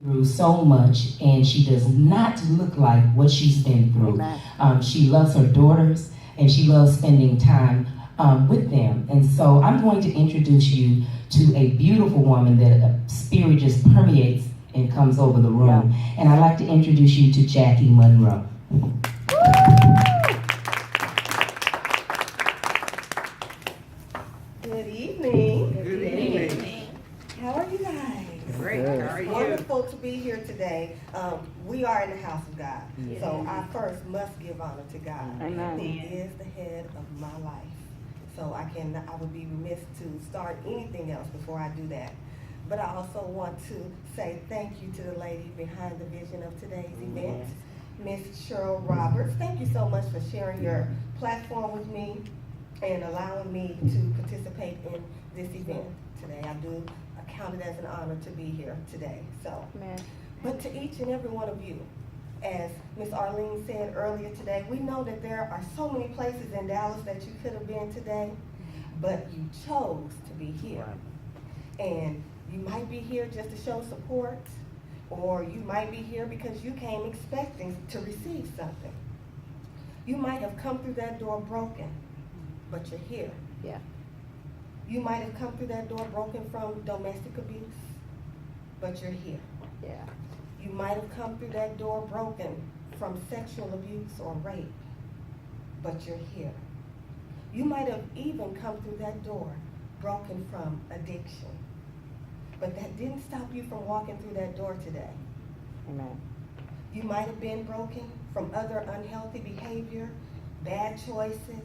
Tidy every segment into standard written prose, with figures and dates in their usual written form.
through so much, and she does not look like what she's been through. She loves her daughters, and she loves spending time with them. And so I'm going to introduce you to a beautiful woman that a spirit just permeates and comes over the room. Yeah. And I'd like to introduce you to Jackie Monroe. Good evening. Good evening. How are you guys? Great. How are you? Wonderful to be here today. We are in the house of God. Yes. So I first must give honor to God, Amen. who is the head of my life. So I would be remiss to start anything else before I do that. But I also want to say thank you to the lady behind the vision of today's event, Miss Cheryl Roberts. Thank you so much for sharing your platform with me and allowing me to participate in this event today. I do count it as an honor to be here today. So, but to each and every one of you, as Miss Arlene said earlier today, we know that there are so many places in Dallas that you could have been today, but you chose to be here. And you might be here just to show support, or you might be here because you came expecting to receive something. You might have come through that door broken, but you're here. Yeah. You might have come through that door broken from domestic abuse, but you're here. Yeah. You might have come through that door broken from sexual abuse or rape, but you're here. You might have even come through that door broken from addiction, but that didn't stop you from walking through that door today. Amen. You might have been broken from other unhealthy behavior, bad choices,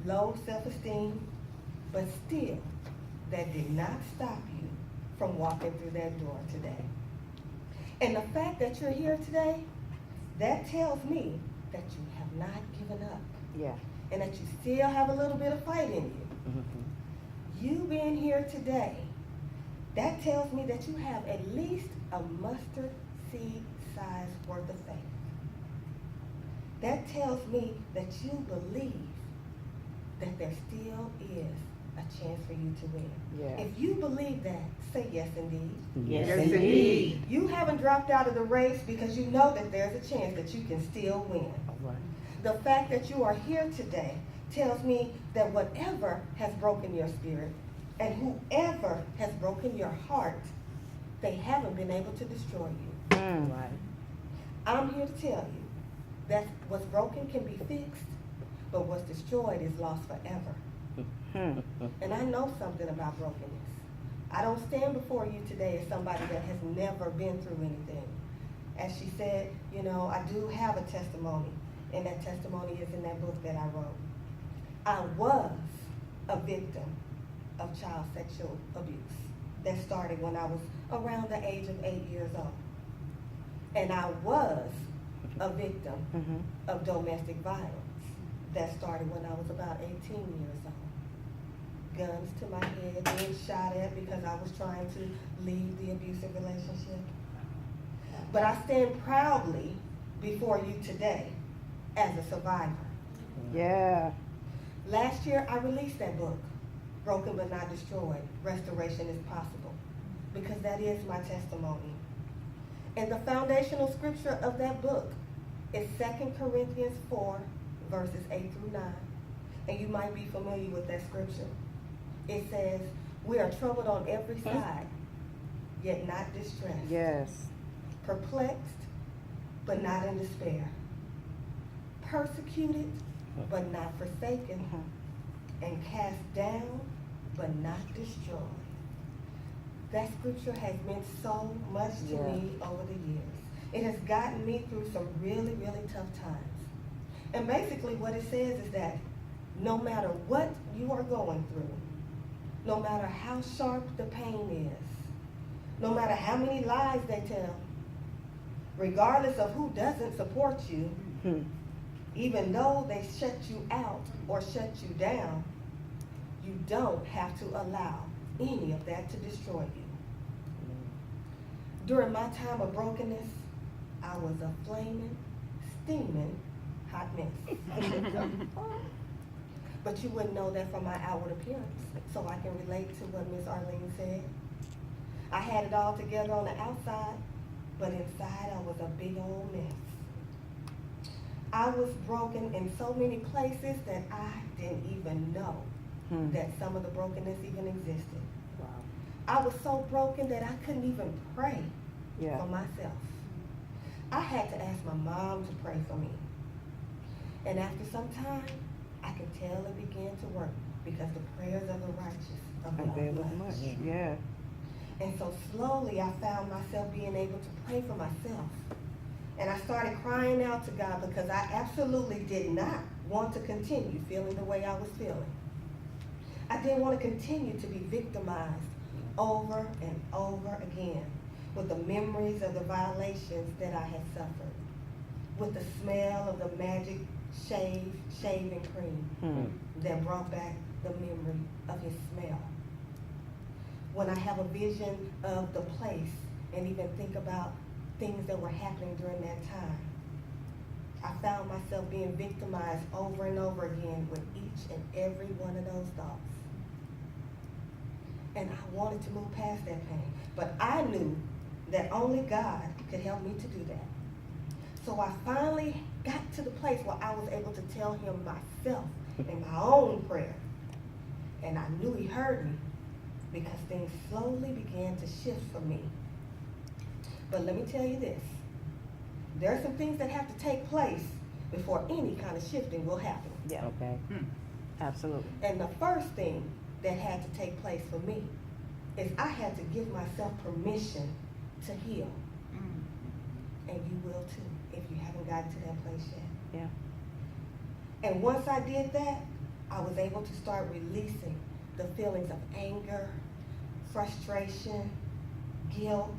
low self-esteem, but still, that did not stop you from walking through that door today. And the fact that you're here today, that tells me that you have not given up. Yeah. And that you still have a little bit of fight in you. Mm-hmm. You being here today, that tells me that you have at least a mustard seed size worth of faith. That tells me that you believe that there still is a chance for you to win. Yeah. If you believe that, say yes indeed. Yes, indeed. You haven't dropped out of the race because you know that there's a chance that you can still win. All right. The fact that you are here today tells me that whatever has broken your spirit and whoever has broken your heart, they haven't been able to destroy you. Right. I'm here to tell you that what's broken can be fixed, but what's destroyed is lost forever. And I know something about brokenness. I don't stand before you today as somebody that has never been through anything. As she said, you know, I do have a testimony, and that testimony is in that book that I wrote. I was a victim of child sexual abuse that started when I was around the age of 8 years old. And I was a victim of domestic violence that started when I was about 18 years old. Guns to my head, being shot at because I was trying to leave the abusive relationship. But I stand proudly before you today as a survivor. Yeah. Last year, I released that book, Broken But Not Destroyed, Restoration is Possible, because that is my testimony. And the foundational scripture of that book is 2 Corinthians 4, verses 8 through 9. And you might be familiar with that scripture. It says, we are troubled on every side, yet not distressed. Yes. Perplexed, but not in despair. Persecuted, but not forsaken. And cast down, but not destroyed. That scripture has meant so much to me over the years. It has gotten me through some really, really tough times. And basically what it says is that no matter what you are going through, no matter how sharp the pain is, no matter how many lies they tell, regardless of who doesn't support you, even though they shut you out or shut you down, you don't have to allow any of that to destroy you. During my time of brokenness, I was a flaming, steaming hot mess. But you wouldn't know that from my outward appearance, so I can relate to what Miss Arlene said. I had it all together on the outside, but inside I was a big old mess. I was broken in so many places that I didn't even know that some of the brokenness even existed. Wow. I was so broken that I couldn't even pray Yeah. for myself. I had to ask my mom to pray for me. And after some time, I could tell it began to work because the prayers of the righteous Availeth avail much. much. Yeah. And so slowly I found myself being able to pray for myself. And I started crying out to God because I absolutely did not want to continue feeling the way I was feeling. I didn't want to continue to be victimized over and over again with the memories of the violations that I had suffered, with the smell of the magic shaving cream that brought back the memory of his smell. When I have a vision of the place and even think about things that were happening during that time, I found myself being victimized over and over again with each and every one of those thoughts. And I wanted to move past that pain, but I knew that only God could help me to do that. So I finally got to the place where I was able to tell him myself in my own prayer. And I knew he heard me because things slowly began to shift for me. But let me tell you this, there are some things that have to take place before any kind of shifting will happen. Yeah. Okay. Absolutely. And the first thing that had to take place for me is I had to give myself permission to heal. And you will too, if you haven't gotten to that place yet. Yeah. And once I did that, I was able to start releasing the feelings of anger, frustration, guilt,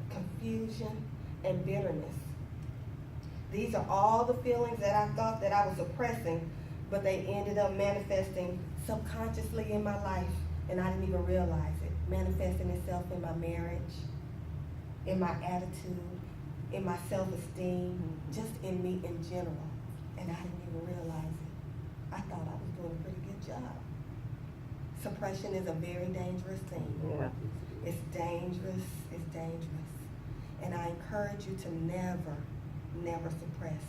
confusion, and bitterness. These are all the feelings that I thought that I was suppressing, but they ended up manifesting subconsciously in my life, and I didn't even realize it. Manifesting itself in my marriage, in my attitude, in my self-esteem, just in me in general, and I didn't even realize it. I thought I was doing a pretty good job. Suppression is a very dangerous thing. Yeah. It's dangerous, it's dangerous. And I encourage you to never, never suppress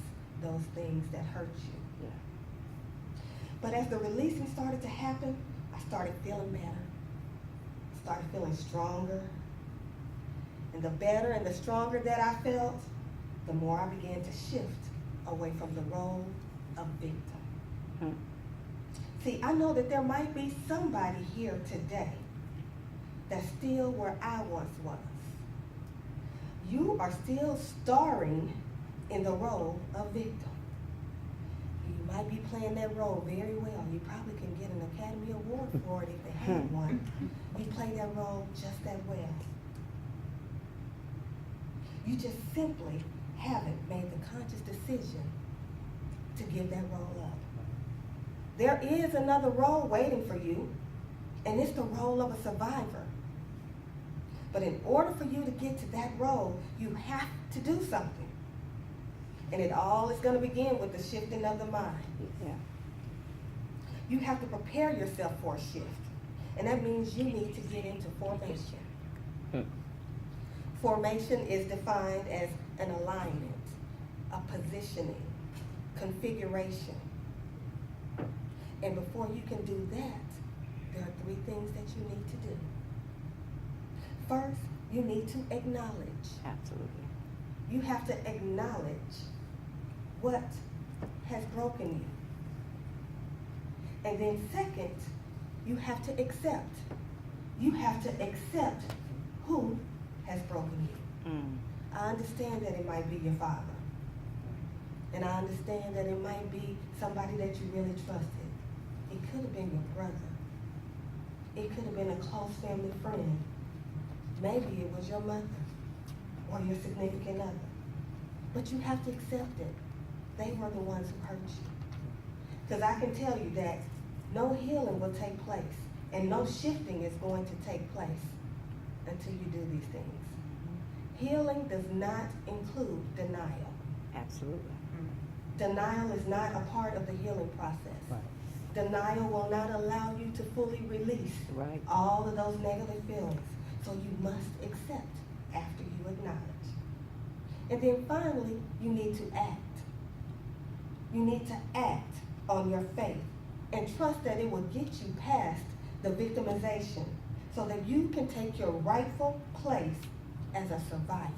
those things that hurt you. Yeah. But as the releasing started to happen, I started feeling better. I started feeling stronger. And the better and the stronger that I felt, the more I began to shift away from the role of victim. See, I know that there might be somebody here today that's still where I once was. You are still starring in the role of victim. You might be playing that role very well. You probably can get an Academy Award for it if they had one. You play that role just that well. You just simply haven't made the conscious decision to give that role up. There is another role waiting for you, and it's the role of a survivor. But in order for you to get to that role, you have to do something. And it all is going to begin with the shifting of the mind. Yeah. You have to prepare yourself for a shift. And that means you need to get into formation. Formation is defined as an alignment, a positioning, configuration. And before you can do that, there are three things that you need to do. First, you need to acknowledge. Absolutely. You have to acknowledge what has broken you. And then second, you have to accept. You have to accept who has broken you. I understand that it might be your father. And I understand that it might be somebody that you really trusted. It could have been your brother. It could have been a close family friend. Maybe it was your mother or your significant other. But you have to accept it. They were the ones who hurt you. Because I can tell you that no healing will take place and no shifting is going to take place until you do these things. Healing does not include denial. Absolutely. Denial is not a part of the healing process. Right. Denial will not allow you to fully release Right. all of those negative feelings. So you must accept after you acknowledge. And then finally, you need to act. You need to act on your faith and trust that it will get you past the victimization so that you can take your rightful place as a survivor.